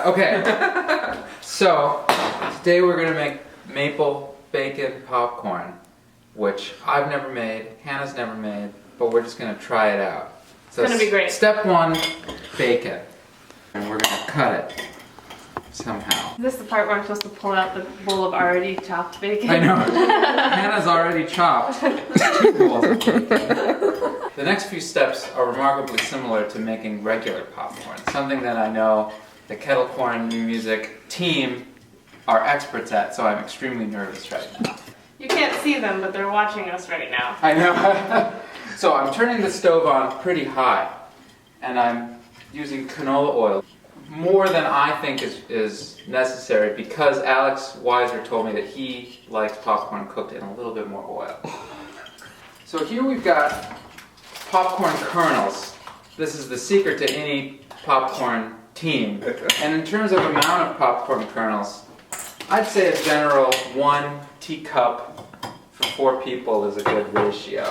Okay. So, today we're going to make maple bacon popcorn, which I've never made, Hannah's never made, but we're just going to try it out. So it's going to be great. Step 1, bacon. And we're going to cut it somehow. Is this the part where I'm supposed to pull out the bowl of already chopped bacon? I know. Hannah's already chopped 2 bowls of bacon. The next few steps are remarkably similar to making regular popcorn, something that I know the Kettle Corn New Music team are experts at, so I'm extremely nervous right now. You can't see them, but they're watching us right now. I know. So I'm turning the stove on pretty high, and I'm using canola oil. More than I think is necessary, because Alex Weiser told me that he likes popcorn cooked in a little bit more oil. So here we've got popcorn kernels. This is the secret to any popcorn team. And in terms of amount of popcorn kernels, I'd say a general 1 teacup for 4 people is a good ratio.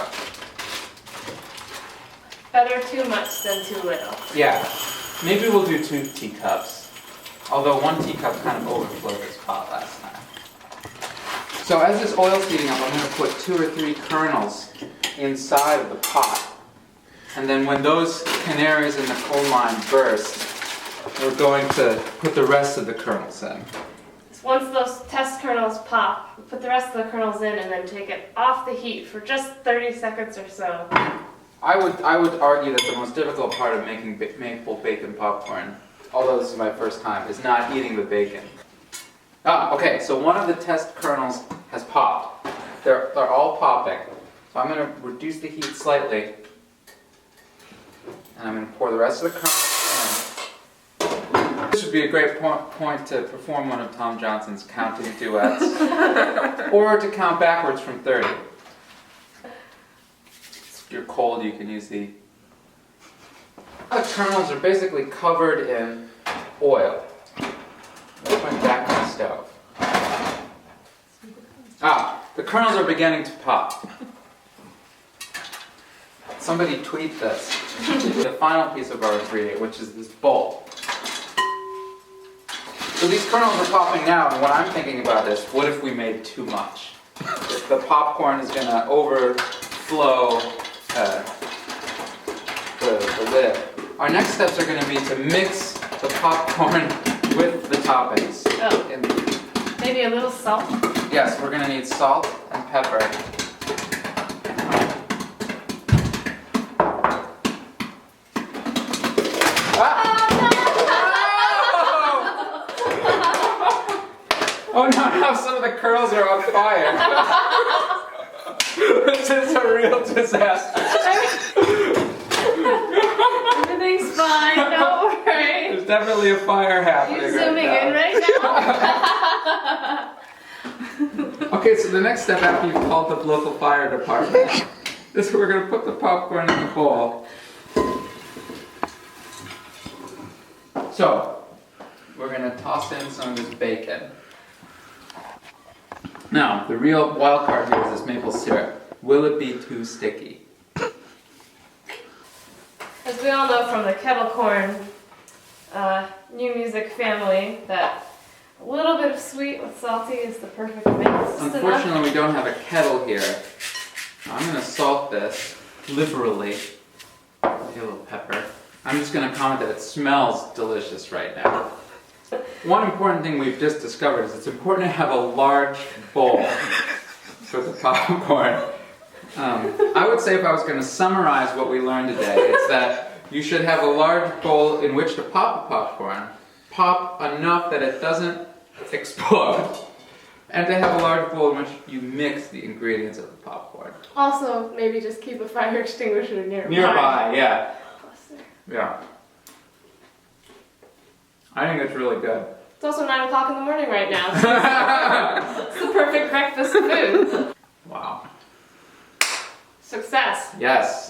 Better too much than too little. Yeah, maybe we'll do 2 teacups. Although 1 teacup kind of overflowed this pot last time. So as this oil's heating up, I'm going to put 2 or 3 kernels inside of the pot. And then when those canaries in the coal mine burst, we're going to put the rest of the kernels in. Once those test kernels pop, put the rest of the kernels in and then take it off the heat for just 30 seconds or so. I would argue that the most difficult part of making maple bacon popcorn, although this is my first time, is not eating the bacon. Okay, so one of the test kernels has popped. They're all popping. So I'm going to reduce the heat slightly, and I'm going to pour the rest of the kernels in. This would be a great point to perform one of Tom Johnson's counting duets, or to count backwards from 30. If you're cold, you can use the kernels are basically covered in oil. Going back to the stove. The kernels are beginning to pop. Somebody tweet this. The final piece of our ingredient, which is this bowl. So these kernels are popping now, and what I'm thinking about is, what if we made too much? If the popcorn is going to overflow the lid. Our next steps are going to be to mix the popcorn with the toppings. Oh, maybe a little salt? Yes, we're going to need salt and pepper. Oh no, now some of the kernels are on fire. This is a real disaster. Everything's fine, don't worry. There's definitely a fire happening. Are you zooming in right now? Okay, so the next step after you've called the local fire department is we're going to put the popcorn in the bowl. So, we're going to toss in some of this bacon. Now, the real wild card here is this maple syrup. Will it be too sticky? As we all know from the Kettle Corn New Music family, that a little bit of sweet with salty is the perfect mix. Unfortunately, we don't have a kettle here. I'm going to salt this liberally. Maybe a little pepper. I'm just going to comment that it smells delicious right now. One important thing we've just discovered is it's important to have a large bowl for the popcorn. I would say if I was going to summarize what we learned today, it's that you should have a large bowl in which to pop the popcorn, pop enough that it doesn't explode, and to have a large bowl in which you mix the ingredients of the popcorn. Also, maybe just keep a fire extinguisher nearby. Nearby, yeah. Yeah. I think it's really good. It's also 9 o'clock in the morning right now. So it's the perfect breakfast food. Wow. Success. Yes.